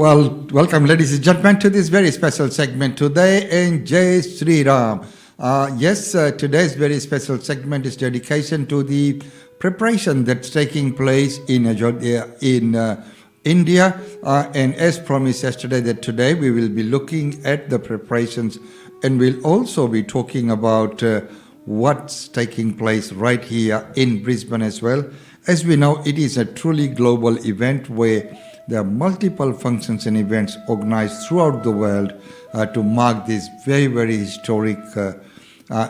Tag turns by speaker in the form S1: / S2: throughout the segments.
S1: Well, welcome, ladies and gentlemen, to this very special segment today in Jai Sri Ram. Today's very special segment is dedication to the preparation that's taking place in Ayodhya in India. And as promised yesterday, that today we will be looking at the preparations, and we'll also be talking about what's taking place right here in Brisbane as well. As we know, it is a truly global event where there are multiple functions and events organized throughout the world to mark this very, very historic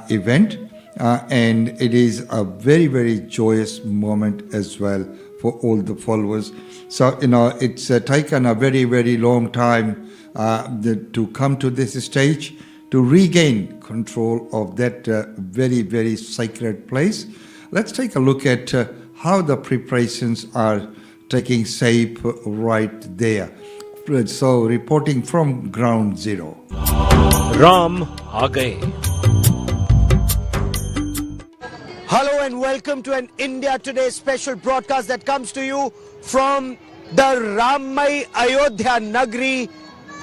S1: event. And it is a very, very joyous moment as well for all the followers. So, it's taken a very, very long time to come to this stage, to regain control of that very, very sacred place. Let's take a look at how the preparations are taking shape right there. So, reporting from ground zero.
S2: Ram aa gaye.
S3: Hello and welcome to an India Today special broadcast that comes to you from the Ram Mandir Ayodhya Nagri.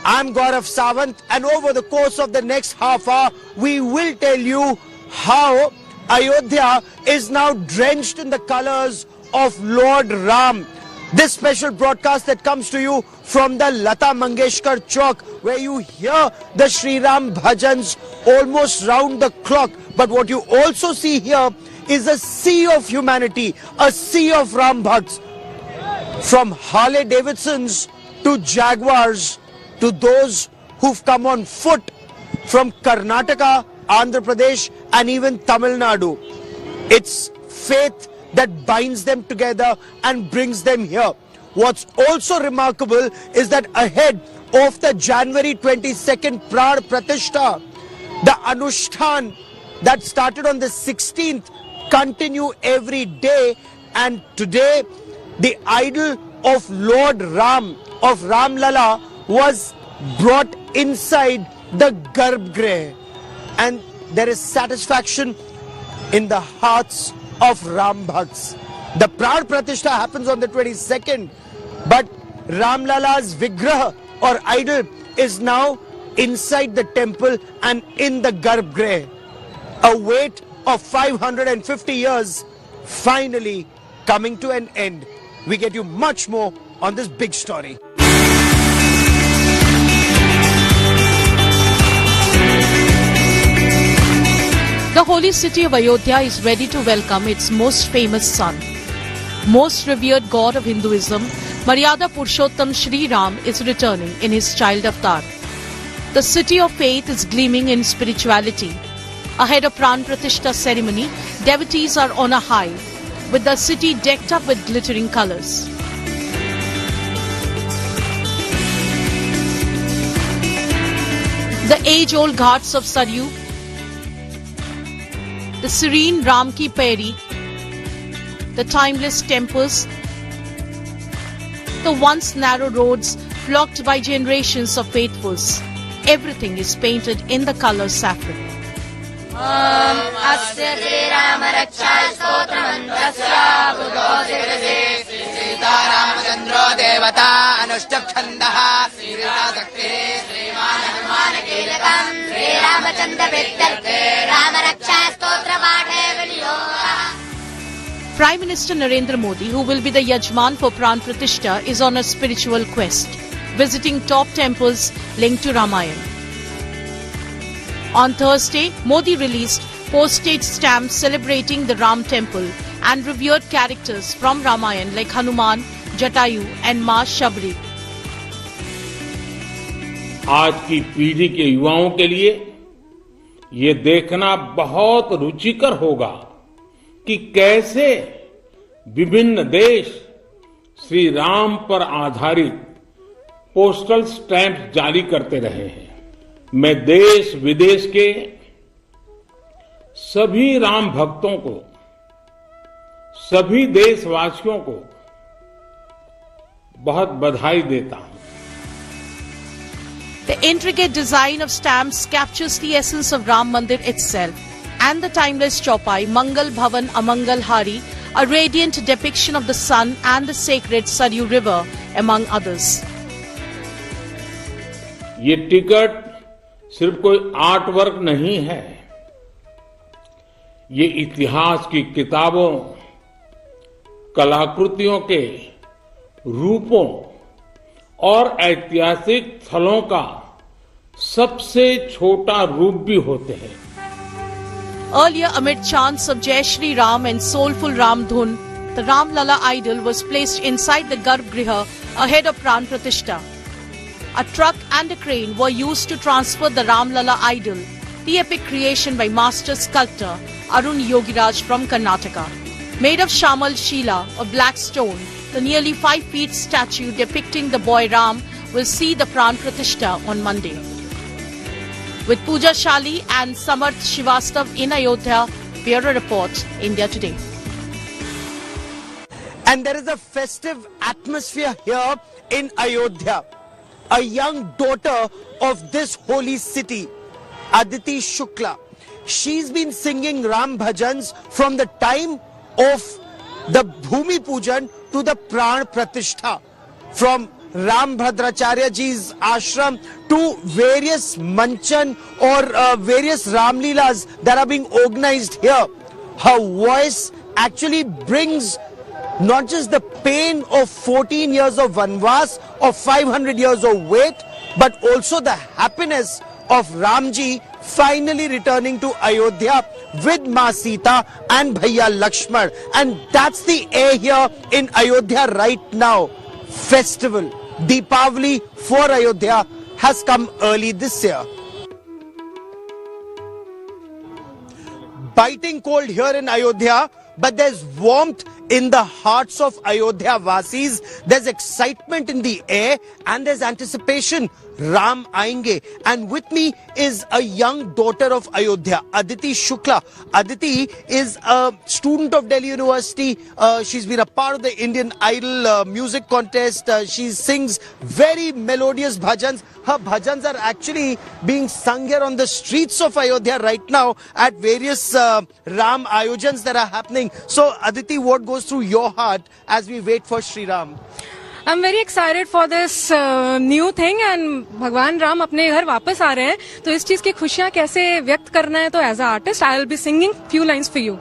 S3: I'm Gaurav Sawant, and over the course of the next half hour, we will tell you how Ayodhya is now drenched in the colors of Lord Ram. This special broadcast that comes to you from the Lata Mangeshkar Chowk, where you hear the Sri Ram bhajans almost round the clock. But what you also see here is a sea of humanity, a sea of Ram Bhakts. From Harley Davidsons to Jaguars to those who've come on foot from Karnataka, Andhra Pradesh and even Tamil Nadu. It's faith that binds them together and brings them here. What's also remarkable is that ahead of the January 22nd Prana Pratishtha, the Anushthan that started on the 16th continue every day, and today the idol of Lord Ram, of Ram Lala, was brought inside the Garbhagriha, and there is satisfaction in the hearts of Ram Bhakts. The Prana Pratishtha happens on the 22nd, but Ram Lala's Vigraha or idol is now inside the temple and in the Garbhagriha. A wait of 550 years finally coming to an end. We get you much more on this big story.
S4: The holy city of Ayodhya is ready to welcome its most famous son. Most revered god of Hinduism, Maryada Purushottam Shri Ram is returning in his child avatar. The city of faith is gleaming in spirituality. Ahead of Prana Pratishtha ceremony, devotees are on a high, with the city decked up with glittering colors. The age-old ghats of Saryu, the serene Ram Ki Pairi, the timeless temples, the once narrow roads flocked by generations of faithfuls. Everything is painted in the color saffron. Prime Minister Narendra Modi, who will be the Yajman for Prana Pratishtha, is on a spiritual quest, visiting top temples linked to Ramayana. On Thursday, Modi released postage stamps celebrating the Ram temple and revered characters from Ramayana like Hanuman, Jatayu and Ma Shabri.
S5: आज की पीढ़ी के युवाओं के लिए ये देखना बहुत रुचिकर होगा कि कैसे विभिन्न देश श्री राम पर आधारित पोस्टल स्टैंप जारी करते रहे हैं। मैं देश विदेश के सभी राम भक्तों को, सभी देशवासियों को बहुत बधाई देता हूं।
S4: The intricate design of stamps captures the essence of Ram Mandir itself, and the timeless chaupai Mangal Bhavan Amangal Hari, a radiant depiction of the sun and the sacred Saryu River, among others.
S5: ये ticket सिर्फ कोई art work नहीं है, ये इतिहास की किताबों, कलाकृतियों के रूपों और ऐतिहासिक स्थलों का सबसे छोटा रूप भी होते हैं।
S4: Earlier, amid chants of Jai Shri Ram and soulful Ram Dhun, the Ram Lala idol was placed inside the Garbhagriha ahead of Prana Pratishtha. A truck and a crane were used to transfer the Ram Lala idol, the epic creation by master sculptor Arun Yogiraj from Karnataka. Made of Shamal Sheela of black stone, the nearly 5 feet statue depicting the boy Ram will see the Prana Pratishtha on Monday. With Pooja Shali and Samarth Shivastav in Ayodhya, Bureau Report, India Today.
S3: And there is a festive atmosphere here in Ayodhya. A young daughter of this holy city, Aditi Shukla. She's been singing Ram Bhajans from the time of the Bhumi Pujan to the Prana Pratishtha. From Ram Bhadracharya ji's ashram to various manchan or various Ram Leelas that are being organized here. Her voice actually brings not just the pain of 14 years of vanvas or 500 years of wait, but also the happiness of Ramji finally returning to Ayodhya with Ma Sita and Bhaiya Lakshman. And that's the air here in Ayodhya right now. Festival, Deepavali for Ayodhya has come early this year. Biting cold here in Ayodhya, but there's warmth in the hearts of Ayodhya Vasis. There's excitement in the air and there's anticipation. Ram Aayenge. And with me is a young daughter of Ayodhya, Aditi Shukla. Aditi is a student of Delhi University. She's been a part of the Indian Idol music contest. She sings very melodious bhajans. Her bhajans are actually being sung here on the streets of Ayodhya right now at various Ram Ayojans that are happening. So Aditi, what goes through your heart as we wait for Sri Ram?
S6: I'm very excited for this new thing and भगवान राम अपने घर वापस आ रहे हैं तो इस चीज की खुशियां कैसे व्यक्त करना है तो as a artist I will be singing few lines for you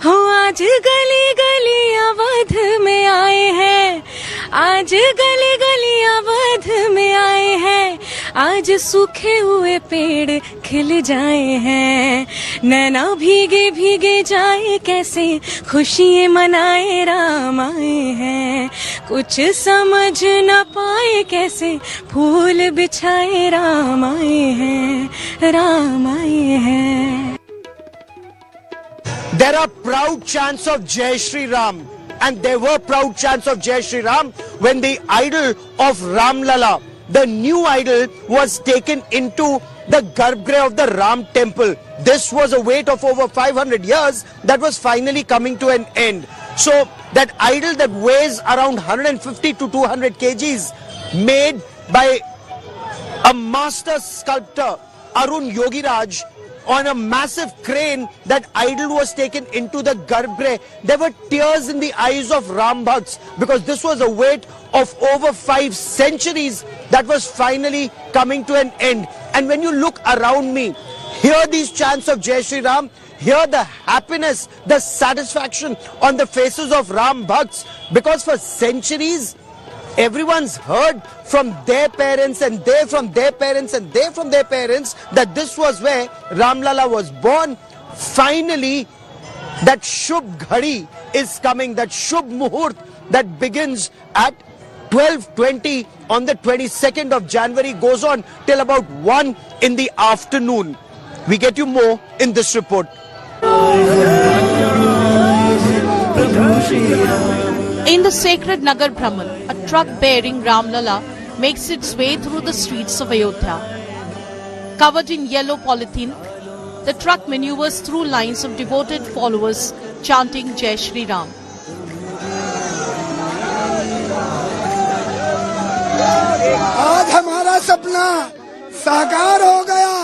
S6: हो आज गली गली अवध में आए हैं आज गली गली अवध में आए हैं आज सूखे हुए पेड़ खिल जाए हैं नैना भीगे भीगे जाए कैसे खुशियां मनाए राम आए हैं कुछ समझ न पाए कैसे फूल बिछाए राम आए हैं राम आए हैं.
S3: There are proud chants of Jai Shri Ram, and there were proud chants of Jai Shri Ram when the idol of Ram Lala, the new idol, was taken into the Garbhagriha of the Ram temple. This was a wait of over 500 years that was finally coming to an end. So that idol that weighs around 150 to 200 kgs, made by a master sculptor, Arun Yogiraj, on a massive crane, that idol was taken into the Garbhagriha. There were tears in the eyes of Ram Bhakts because this was a wait of over 5 centuries that was finally coming to an end. And when you look around me, hear these chants of Jai Shri Ram, hear the happiness, the satisfaction on the faces of Ram Bhakts, because for centuries everyone's heard from their parents and they from their parents and they from their parents that this was where Ram Lala was born. Finally, that Shubh Ghadi is coming, that Shubh Muhurt that begins at 12:20 on the 22nd of January, goes on till about 1 in the afternoon. We get you more in this report.
S4: In the sacred Nagar Brahman, a truck bearing Ram Lala makes its way through the streets of Ayodhya. Covered in yellow polythene, the truck maneuvers through lines of devoted followers chanting Jai Shri Ram.
S7: आज हमारा सपना साकार हो गया.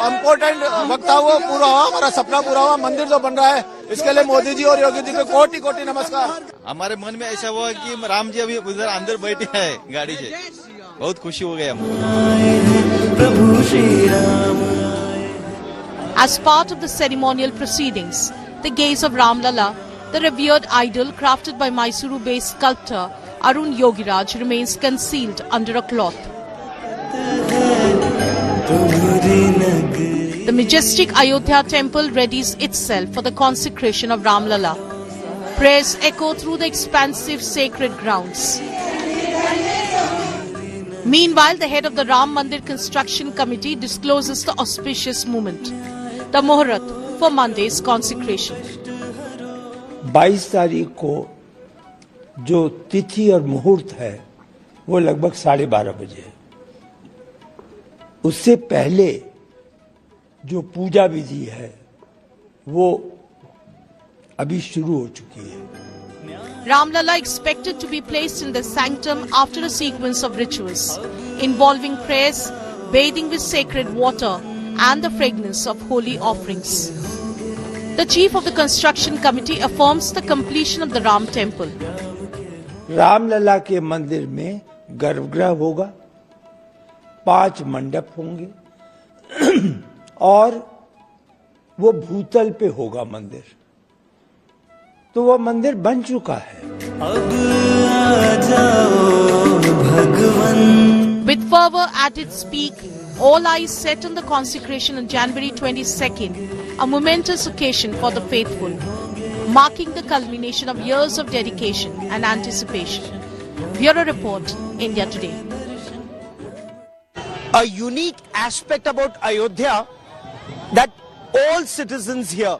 S8: Important वक्त था वो पूरा हुआ, हमारा सपना पूरा हुआ. मंदिर जो बन रहा है इसके लिए मोदी जी और योगी जी को कोटि कोटि नमस्कार।
S9: हमारे मन में ऐसा हुआ कि राम जी अभी उधर अंदर बैठे हैं गाड़ी से, बहुत खुशी हो गई हमको।
S4: As part of the ceremonial proceedings, the gaze of Ram Lalla, the revered idol crafted by Mysuru-based sculptor Arun Yogiraj, remains concealed under a cloth. The majestic Ayodhya temple readies itself for the consecration of Ram Lalla. Prayers echo through the expansive sacred grounds. Meanwhile, the head of the Ram Mandir construction committee discloses the auspicious moment, the Muhurat for Monday's consecration.
S10: 22 तारीख को जो तिथि और मुहूर्त है वो लगभग 12:30 बजे है। उससे पहले जो पूजा विधि है वो अभी शुरू हो चुकी है।
S4: Ram Lalla expected to be placed in the sanctum after a sequence of rituals involving prayers, bathing with sacred water and the fragrance of holy offerings. The chief of the construction committee affirms the completion of the Ram temple.
S10: Ramlala के मंदिर में गर्भगृह होगा, 5 मंडप होंगे और वो भूतल पे होगा मंदिर। तो वो मंदिर बन चुका है। अब आ जाओ
S4: भगवन। With fervor at its peak, all eyes set on the consecration on January 22nd, a momentous occasion for the faithful, marking the culmination of years of dedication and anticipation. Bureau Report, India Today.
S3: A unique aspect about Ayodhya that all citizens here,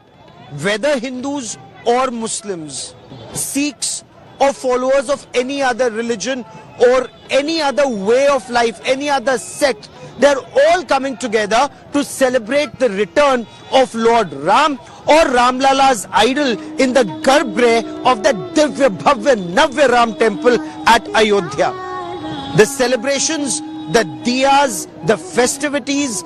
S3: whether Hindus or Muslims, Sikhs or followers of any other religion or any other way of life, any other sect, they're all coming together to celebrate the return of Lord Ram or Ram Lala's idol in the Garbhagriha of the Divya Bhavya Navya Ram temple at Ayodhya. The celebrations, the diyas, the festivities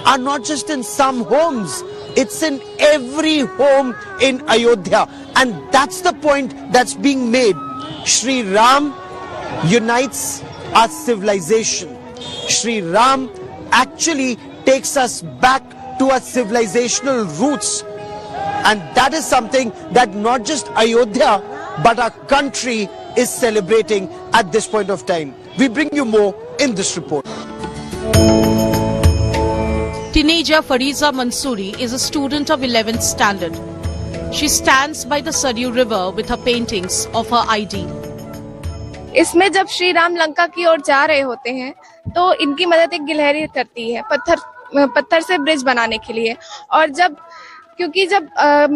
S3: are not just in some homes, it's in every home in Ayodhya, and that's the point that's being made. Shri Ram unites our civilization. Shri Ram actually takes us back to our civilizational roots, and that is something that not just Ayodhya but our country is celebrating at this point of time. We bring you more in this report.
S4: Teenager Fariza Mansoori is a student of 11th standard. She stands by the Saryu River with her paintings of her ideal.
S6: इसमें जब श्री राम लंका की ओर जा रहे होते हैं तो इनकी मदद एक गिलहरी करती है पत्थर से ब्रिज बनाने के लिए। और क्योंकि जब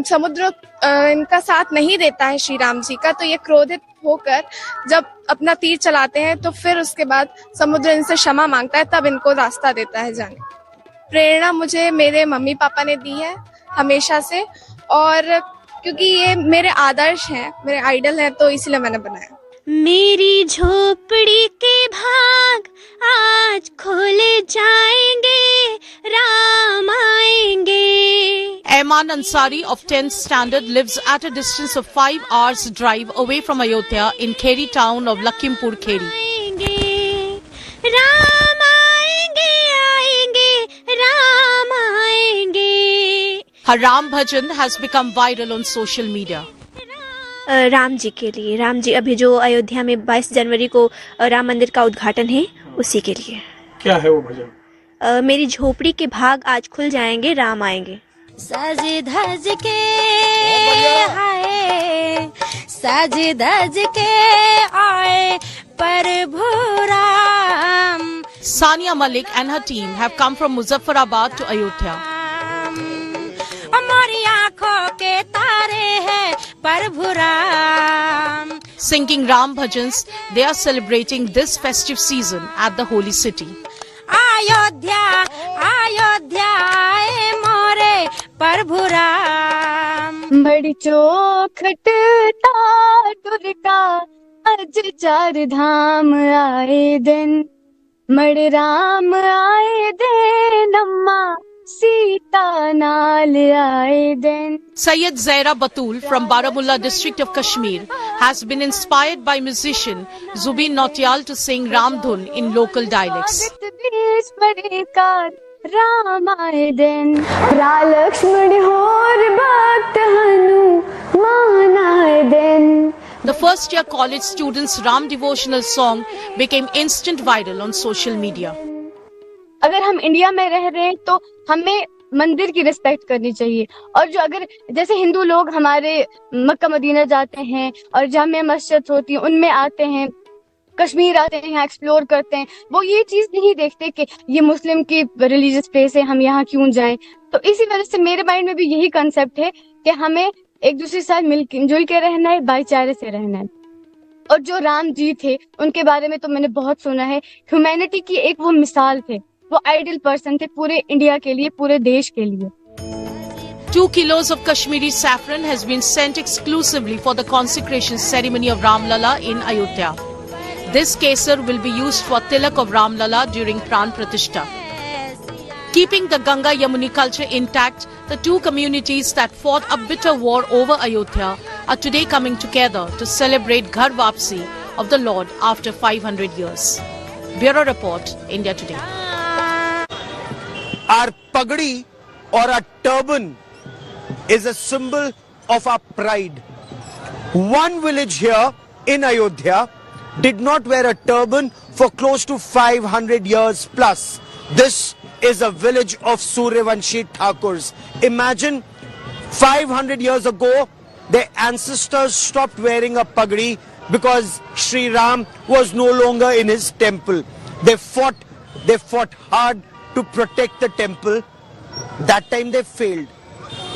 S6: समुद्र इनका साथ नहीं देता है श्री राम जी का, तो ये क्रोधित होकर जब अपना तीर चलाते हैं तो फिर उसके बाद समुद्र इनसे क्षमा मांगता है, तब इनको रास्ता देता है जाने। प्रेरणा मुझे मेरे मम्मी पापा ने दी है हमेशा से, और क्योंकि ये मेरे आदर्श हैं, मेरे आइडल हैं, तो इसलिए मैंने बनाया।
S11: मेरी झोपड़ी के भाग आज खोले जाएंगे, राम आएंगे।
S4: Ayman Ansari of 10th standard lives at a distance of 5 hours drive away from Ayodhya in Kheri town of Lakhimpur Kheri.
S11: Ram आएंगे, आएंगे, राम आएंगे।
S4: Her Ram bhajan has become viral on social media.
S12: Ram ji के लिए, राम जी अभी जो अयोध्या में 22 जनवरी को राम मंदिर का उद्घाटन है, उसी के लिए।
S2: क्या है वो भजन?
S12: मेरी झोपड़ी के भाग आज खुल जाएंगे, राम आएंगे।
S11: सज धज के आए, सज धज के आए प्रभु Ram.
S4: Sania Malik and her team have come from Muzaffarabad to Ayodhya.
S11: हमारी आंखों के तारे हैं प्रभु Ram.
S4: Singing Ram bhajans, they are celebrating this festive season at the holy city.
S11: Ayodhya Ayodhya आए मोरे प्रभु राम।
S6: बड़ी चौखट टुरका अज 4 धाम आए दिन, मड़ राम आए दिन अम्मा सीता नाल आए दिन.
S4: Sayyid Zaira Batul from Baramulla district of Kashmir has been inspired by musician Zubin Nautiyal to sing Ram Dhun in local dialects.
S6: Ram आए दिन लक्ष्मण होर भक्त हनुमान आए दिन.
S4: The first year college students' Ram devotional song became instant viral on social media.
S6: अगर हम India में रह रहे हैं तो हमें मंदिर की रिस्पेक्ट करनी चाहिए. और जो अगर जैसे हिंदू लोग हमारे मक्का मदीना जाते हैं और जामिया मस्जिद होती है उनमें आते हैं, कश्मीर आते हैं, यहाँ एक्सप्लोर करते हैं, वो ये चीज नहीं देखते कि ये मुस्लिम की रिलीजियस प्लेस है, हम यहाँ क्यों जाएं. तो इसी वजह से मेरे माइंड में भी यही कंसेप्ट है कि हमें एक दूसरे के साथ मिलजुल के रहना है, भाईचारे से रहना है. और जो राम जी थे उनके बारे में तो मैंने बहुत सुना है. ह्यूमैनिटी की एक वो मिसाल थे, वो आइडियल पर्सन थे पूरे इंडिया के लिए, पूरे देश के लिए.
S4: 2 kilos of Kashmiri saffron has been sent exclusively for the consecration ceremony of Ram Lala in Ayodhya. This kesar will be used for tilak of Ram Lala during Prana Pratishtha. Keeping the Ganga Yamuni culture intact, the two communities that fought a bitter war over Ayodhya are today coming together to celebrate Ghar Wapsi of the Lord after 500 years. Bureau Report, India Today.
S3: Our pagadi or a turban is a symbol of our pride. One village here in Ayodhya did not wear a turban for close to 500 years plus. This is a village of Suryavanshi Thakurs. Imagine 500 years ago, their ancestors stopped wearing a pagadi because Sri Ram was no longer in his temple. They fought hard to protect the temple. That time they failed.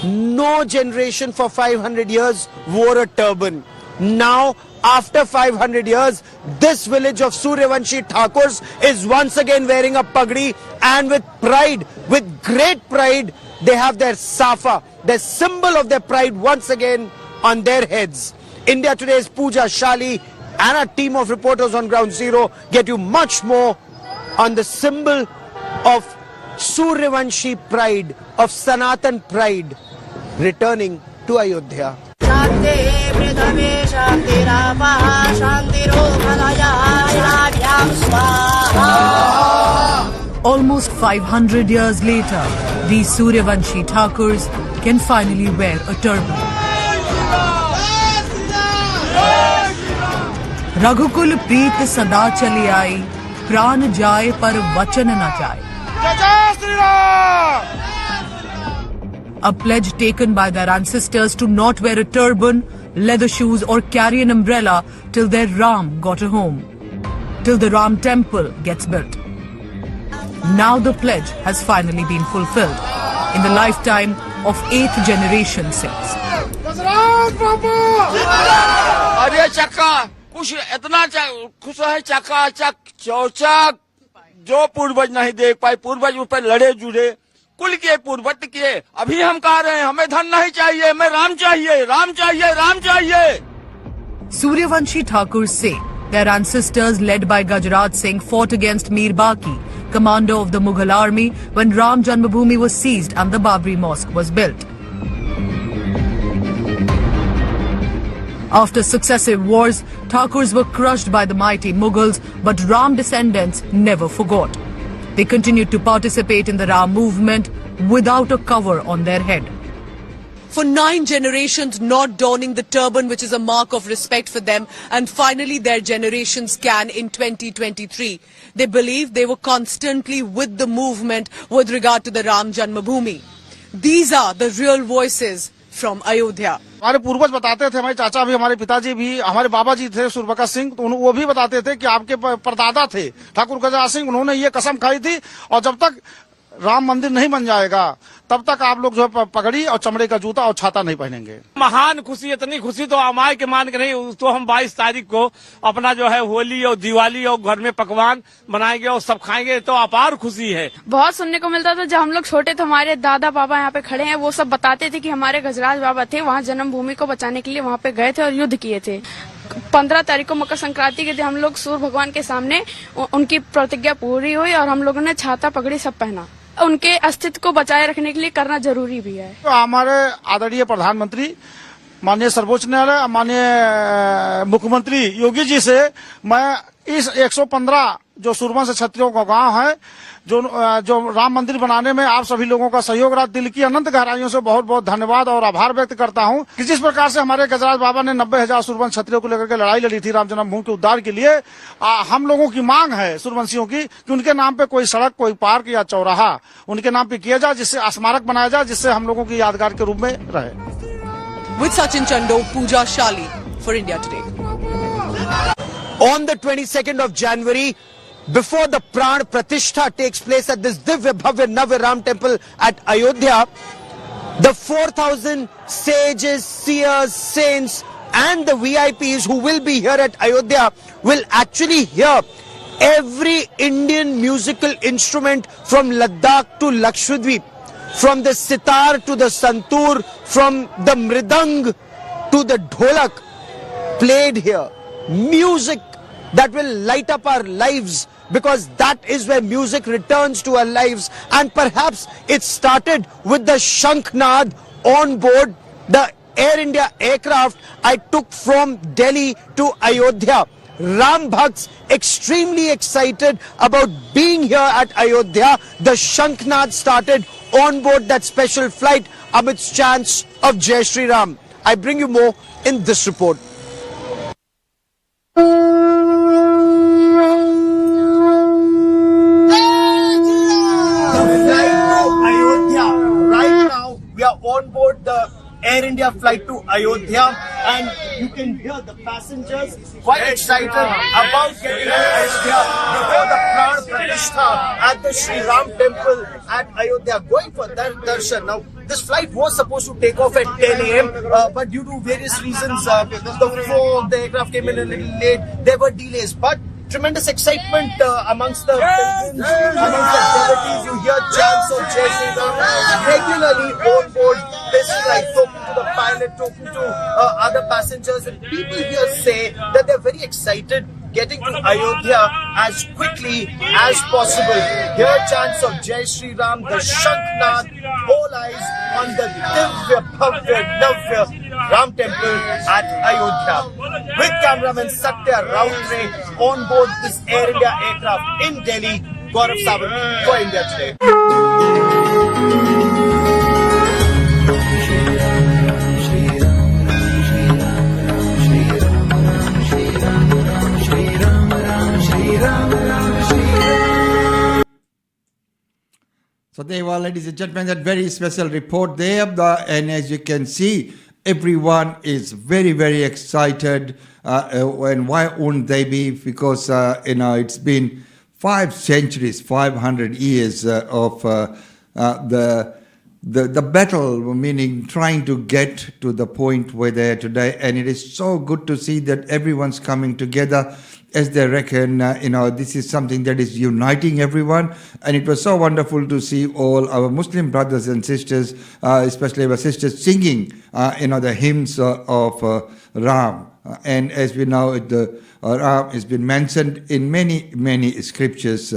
S3: No generation for 500 years wore a turban. Now, after 500 years, this village of Suryavanshi Thakurs is once again wearing a pagadi, and with pride, with great pride, they have their safa, their symbol of their pride once again on their heads. India Today's Pooja Shali and a team of reporters on Ground Zero get you much more on the symbol of Suryavanshi pride, of Sanatan pride, returning to Ayodhya.
S13: Almost 500 years later, these Suryavanshi Thakurs can finally wear a turban. Raghukul Preet Sada Chali Aayi, Pran Jaye Par Vachan Na Jaye. A pledge taken by their ancestors to not wear a turban, leather shoes or carry an umbrella till their Ram got a home, till the Ram temple gets built. Now the pledge has finally been fulfilled in the lifetime of 8th generation Sikhs.
S8: अरे चक्का कुछ इतना खुश है चक्का चक चौचक जो पूर्वज नहीं देख पाए, पूर्वज उस पर लड़े जुड़े, कुल किए पूर्वत किए. अभी हम कह रहे हैं हमें धन नहीं चाहिए, हमें राम चाहिए, राम चाहिए, राम चाहिए.
S13: Suryavanshi Thakurs say their ancestors led by Gajraj Singh fought against Mir Baqi, commander of the Mughal army, when Ram Janmabhoomi was seized and the Babri Mosque was built. After successive wars, Thakurs were crushed by the mighty Mughals, but Ram descendants never forgot. They continued to participate in the Ram movement without a cover on their head. For 9 generations not donning the turban, which is a mark of respect for them, and finally their generations can in 2023. They believe they were constantly with the movement with regard to the Ram Janmabhoomi. These are the real voices from Ayodhya.
S8: हमारे पूर्वज बताते थे, हमारे चाचा भी, हमारे पिताजी भी, हमारे बाबा जी थे सुरबका सिंह, तो वो भी बताते थे कि आपके परदादा थे ठाकुर गजराज सिंह, उन्होंने ये कसम खाई थी और जब तक राम मंदिर नहीं बन जाएगा तब तक आप लोग जो है पगड़ी और चमड़े का जूता और छाता नहीं पहनेंगे.
S2: महान खुशी, इतनी खुशी तो अमाय के मान के नहीं. तो हम 22 तारीख को अपना जो है होली और दिवाली और घर में पकवान बनाएंगे और सब खाएंगे, तो अपार खुशी है.
S6: बहुत सुनने को मिलता था जब हम लोग छोटे थे, हमारे दादा बाबा यहाँ पे खड़े हैं, वो सब बताते थे कि हमारे गजराज बाबा थे, वहाँ जन्मभूमि को बचाने के लिए वहाँ पे गए थे और युद्ध किए थे. 15 तारीख को मकर संक्रांति के दिन हम लोग सूर्य भगवान के सामने उनकी प्रतिज्ञा पूरी हुई और हम लोगों ने छाता पगड़ी सब पहना. उनके अस्तित्व को बचाए रखने के लिए करना जरूरी भी है।
S2: तो हमारे आदरणीय प्रधानमंत्री माननीय सर्वोच्च न्यायालय माननीय मुख्यमंत्री योगी जी से मैं इस 115 जो सूरवंश क्षत्रियों का गांव है जो राम मंदिर बनाने में आप सभी लोगों का सहयोग रहा, दिल की अनंत गहराइयों से बहुत बहुत धन्यवाद और आभार व्यक्त करता हूं कि जिस प्रकार से हमारे गजराज बाबा ने 90,000 सूरवंश क्षत्रियों को लेकर के लड़ाई लड़ी थी राम जन्मभूमि के उद्धार के लिए। हम लोगों की मांग है सूरवंशियों की कि उनके नाम पे कोई सड़क, कोई पार्क या चौराहा उनके नाम पे किया जाए, जिससे स्मारक बनाया जाए, जिससे हम लोगों की यादगार के रूप में रहे।
S13: With Sachin Chando, Pooja Shali for India Today.
S3: On the 22nd of January, before the Prana Pratishtha takes place at this Divya Bhavya Navya Ram temple at Ayodhya, the 4,000 sages, seers, saints and the VIPs who will be here at Ayodhya will actually hear every Indian musical instrument from Ladakh to Lakshadweep, from the sitar to the santoor, from the mridang to the dholak played here. Music that will light up our lives, because that is where music returns to our lives. And perhaps it started with the Shankhnad on board the Air India aircraft I took from Delhi to Ayodhya. Ram Bhakts extremely excited about being here at Ayodhya. The Shankhnad started on board that special flight amidst chants of Jai Shri Ram. I bring you more in this report. Right now, we are on board the Air India flight to Ayodhya, and you can hear the passengers quite excited about getting to Ayodhya before the Prana Pratishtha at the Sri Ram temple at Ayodhya, going for their darshan. Now, this flight was supposed to take off at 10 a.m., but due to various reasons, the fog, the aircraft came in a little late, there were delays. But tremendous excitement amongst the pilgrims, amongst the devotees. You hear chants of Jai Shri Ram regularly on board this flight, talking to the pilot, talking to other passengers, and people here say that they're very excited getting to Ayodhya as quickly as possible. Hear chants of Jai Shri Ram, the Shankhnad, all eyes on the Divya Bhavya Navya Ram temple at Ayodhya. With cameraman Satya Rautre on board this Air India aircraft in Delhi, Gaurav Sawant for India Today.
S1: So there were, ladies and gentlemen, that very special report there. And as you can see, everyone is very, very excited. And why wouldn't they be? Because, it's been 5 centuries, 500 years of the battle, meaning trying to get to the point where they are today. And it is so good to see that everyone's coming together as they reckon, this is something that is uniting everyone. And it was so wonderful to see all our Muslim brothers and sisters, especially our sisters, singing, the hymns of Ram. And as we know, the Ram has been mentioned in many, many scriptures.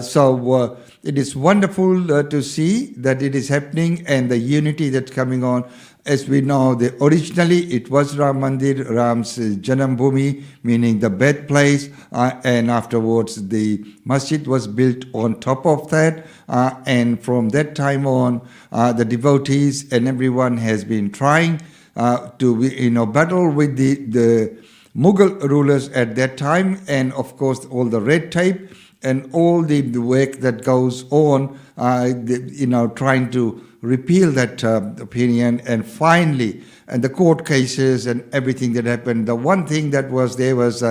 S1: So it is wonderful to see that it is happening and the unity that's coming on. As we know, originally it was Ram Mandir, Ram's Janambhumi, meaning the birthplace, and afterwards the masjid was built on top of that. And from that time on, the devotees and everyone has been trying to battle with the Mughal rulers at that time, and of course all the red tape and all the work that goes on, trying to repeal that opinion. And finally, and the court cases and everything that happened, the one thing that was there was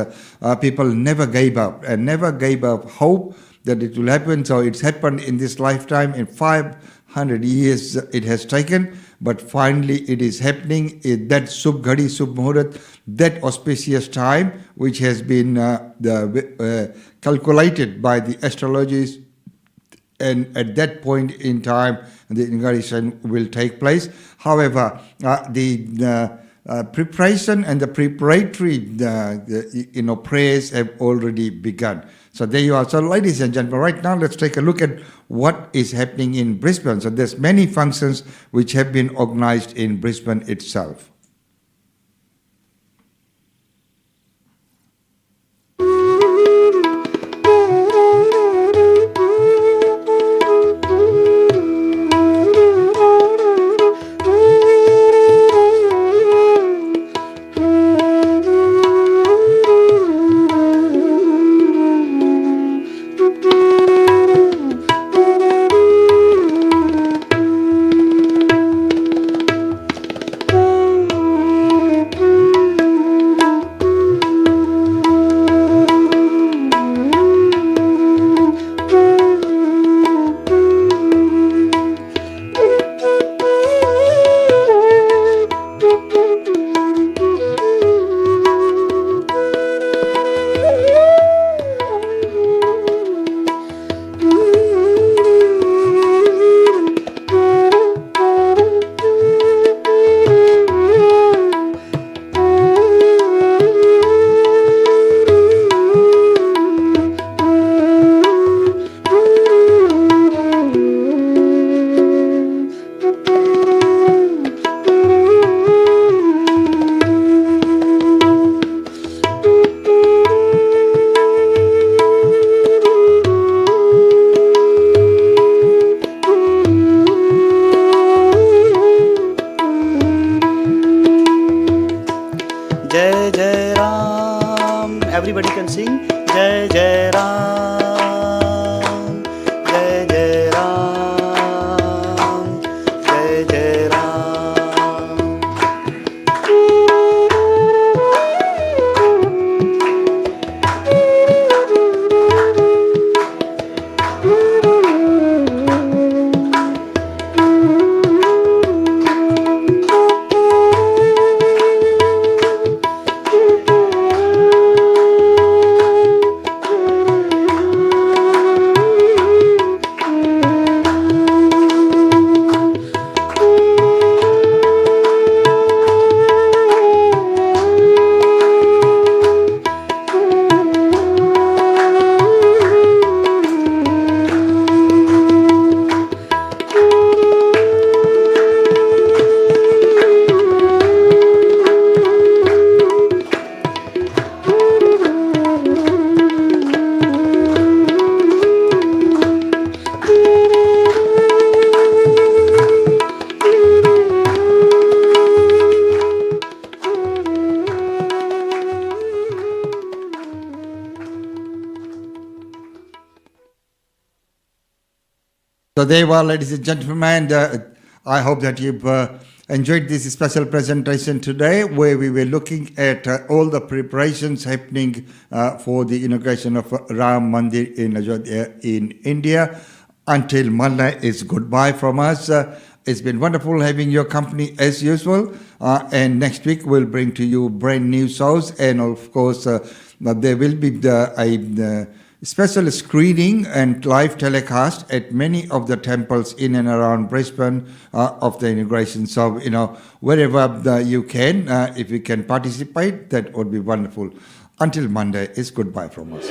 S1: people never gave up and never gave up hope that it will happen. So it's happened in this lifetime. In 500 years it has taken, but finally it is happening in that Subghadi, Submuhurat, that auspicious time which has been calculated by the astrologers. And at that point in time, the inauguration will take place. However, the preparation and the preparatory prayers have already begun. So there you are. So ladies and gentlemen, right now let's take a look at what is happening in Brisbane. So there's many functions which have been organized in Brisbane itself.
S14: Jai Jai Ram. Everybody can sing. Jai Jai Ram. Jai Jai Ram. Jai Jai Ram.
S1: So there you are, ladies and gentlemen. I hope that you've enjoyed this special presentation today, where we were looking at all the preparations happening for the inauguration of Ram Mandir in Ayodhya in India. Until Monday, it's goodbye from us. It's been wonderful having your company as usual. And next week we'll bring to you brand new shows, and of course there will be a special screening and live telecast at many of the temples in and around Brisbane of the inauguration. So, wherever you can, if you can participate, that would be wonderful. Until Monday, it's goodbye from us.